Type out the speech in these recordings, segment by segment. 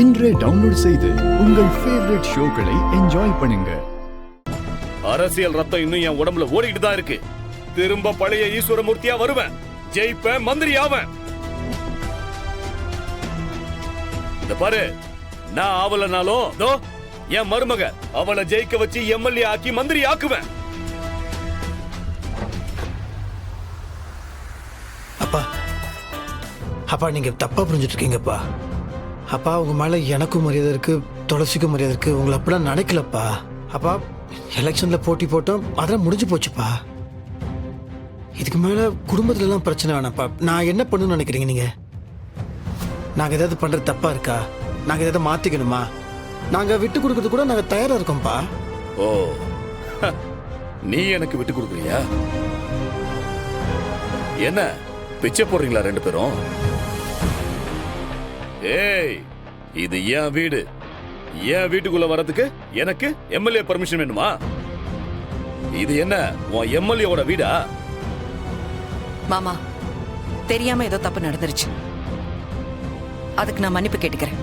இன்றே டவுன்லோட் செய்து உங்கள் ஃபேவரட் ஷோக்களை என்ஜாய் பண்ணுங்க. அரசியல் ரத்தம் இன்னும் என் உடம்புல ஓடிட்டு தான் இருக்கு. திரும்ப பழைய ஈஸ்வரமூர்த்தியா வருவேன், ஜெயிப்பேன், மந்திரி ஆவேன். இந்த பாரு, நான் ஆவலனாலும் என் மருமக அவளை ஜெயிக்க வச்சு எம்எல்ஏ ஆக்கி மந்திரி ஆக்குவேன். அப்பா அப்பா நீங்க தப்பா புரிஞ்சுட்டு இருக்கீங்கப்பா. அப்பா உங்க மேல எனக்கும் மரியாதை இருக்கு, துளசிக்கும் மரியாதை இருக்கு. உங்களை அப்படிலாம் நினைக்கலப்பா. அப்பா எலெக்ஷன்ல போட்டி போட்டோம், அதெல்லாம் முடிஞ்சு போச்சுப்பா. இதுக்கு மேல குடும்பத்துல எல்லாம் பிரச்சனை வேணாப்பா. நான் என்ன பண்ணணும்னு நினைக்கிறீங்க நீங்க? நாங்க ஏதாவது பண்றது தப்பா இருக்கா? நாங்க ஏதாவது மாத்திக்கணுமா? நாங்க விட்டு கொடுக்கறது கூட நாங்க தயாரா இருக்கோம்ப்பா. ஓ, நீ எனக்கு விட்டு கொடுக்குறியா? என்ன பிச்சை போடுறீங்களா ரெண்டு பேரும்? ஏய், இது என் வீடு. என் வீட்டுக்குள்ள வரதுக்கு எனக்கு எம்எல்ஏ பர்மிஷன் வேணுமா? இது என்ன உன் எம்எல்ஏவோட வீடா? மாமா, தெரியாம ஏதோ தப்பு நடந்துருச்சு. அதுக்கு நான் மன்னிப்பு கேட்டுக்கிறேன்.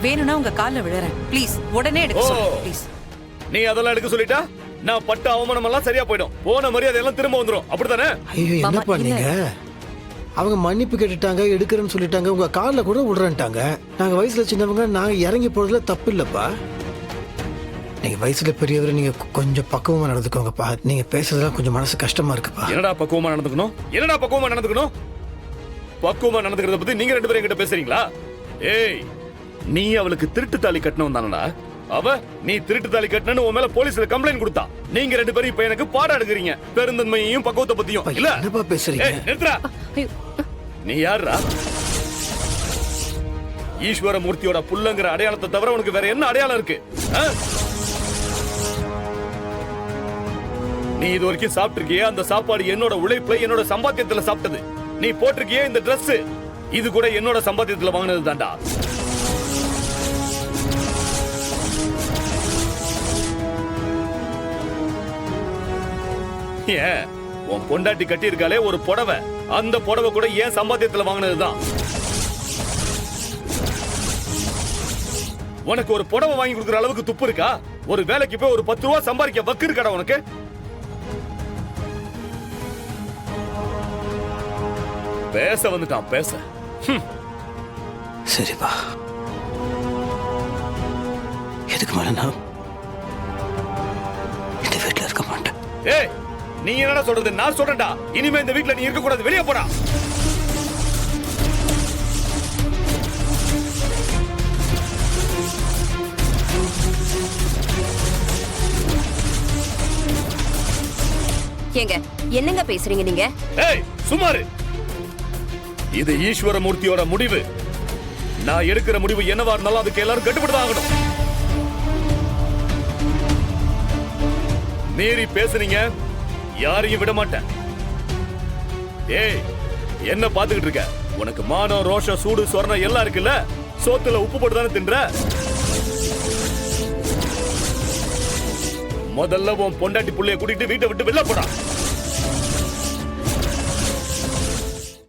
வேணும்னா உங்க கால்ல விழுறேன். ப்ளீஸ் உடனே எடுக்க சொல்லுங்க ப்ளீஸ். நீ அதெல்லாம் எடுக்க சொல்லிட்டா நான் பட்ட அவமானம் எல்லாம் சரியா போயிடும். போன மரியாதை எல்லாம் திரும்ப வந்துரும். அப்படிதானே? ஐயோ என்னப்பா நீங்க? அவங்க மன்னிப்பு கேட்டுட்டாங்க, எடுக்கிறேன்னு சொல்லிட்டாங்க, உங்க கால்ல கூட விடுறேன்ட்டாங்க. நாங்க வயசுல சின்னவங்க, நாங்க இறங்கி போறதுல தப்பு இல்லப்பா. நீங்க வயசுல பெரியவர், நீங்க கொஞ்சம் பக்குவமா நடந்துக்கோங்கப்பா. நீங்க பேசுறதுலாம் கொஞ்சம் மனசு கஷ்டமா இருக்குப்பா. என்னடா பக்குவமா நடந்துக்கணும்? என்னடா பக்குவமா நடந்துக்கணும்? பக்குவமா நடந்துக்கிறத பத்தி நீங்க ரெண்டு பேரும் என்கிட்ட பேசுறீங்களா? ஏய், நீ அவளுக்கு திருட்டு தாலி கட்டணும் தானடா? அவ நீ திருட்டு தாலி கட்டணும்னு உன் மேல போலீஸ்ல கம்ப்ளைண்ட் கொடுத்தா. நீங்க ரெண்டு பேரும் இப்ப எனக்கு பாடம் எடுக்கிறீங்க, பெருந்தன்மையையும் பக்குவத்தை பத்தியும். இல்ல என்னப்பா பேசுறீங்க? நிறுத்துடா. நீ யாரா? ஈஸ்வரமூர்த்தியோட புள்ளங்கிற அடையாளத்தை தவிர உனக்கு வேற என்ன அடையாளம் இருக்கு? நீ இது வரைக்கும் சாப்பிட்டிருக்கியே, அந்த சாப்பாடு என்னோட உழைப்புல என்னோட சம்பாத்தியத்துல சாப்பிட்டது. நீ போட்டிருக்கியே இந்த Dress, இது கூட என்னோட சம்பாத்தியத்துல வாங்கினது தான்டா. ஏன் உன் பொண்டாட்டி கட்டி இருக்காளே ஒரு புடவை, அந்த புடவை கூட ஏன் சம்பாத்தியத்துல வாங்கினதுதான். உனக்கு ஒரு புடவை வாங்கி கொடுக்குற அளவுக்கு துப்பு இருக்கா? ஒரு வேலைக்கு போய் ஒரு 10 ரூபா சம்பாதிக்க வக்கு இருக்காடா உனக்கு? பேச வந்துட்டான், பேச. சரிப்பா, எதுக்கு மேல நான் இந்த வீட்டுல இருக்க மாட்டேன். ஏய், நீ என்னடா சொல்றது? நான் சொல்றேன்டா, இனிமே இந்த வீட்டுல நீ இருக்க கூடாது, வெளியே போடா. ஏங்க என்னங்க பேசுறீங்க நீங்க? ஏய் சுமாரு, இது ஈஸ்வரமூர்த்தியோட முடிவு. நான் எடுக்கிற முடிவு என்னவா இருந்தாலும் அதுக்கு எல்லாரும் கட்டுப்பட்டு ஆகணும். மீறி பேசுனீங்க, யாரையும் விட மாட்டேன். ஏய், என்ன பாத்துக்கிட்டு இருக்க? உனக்கு மானம், ரோஷம், சூடு, சொரணம் எல்லாம் இருக்குல்ல? சோத்துல உப்பு போட்டு தானே தின்ற? முதல்ல உன் பொண்டாட்டி புள்ளைய கூட்டிட்டு வீட்டை விட்டு வெளில போடா.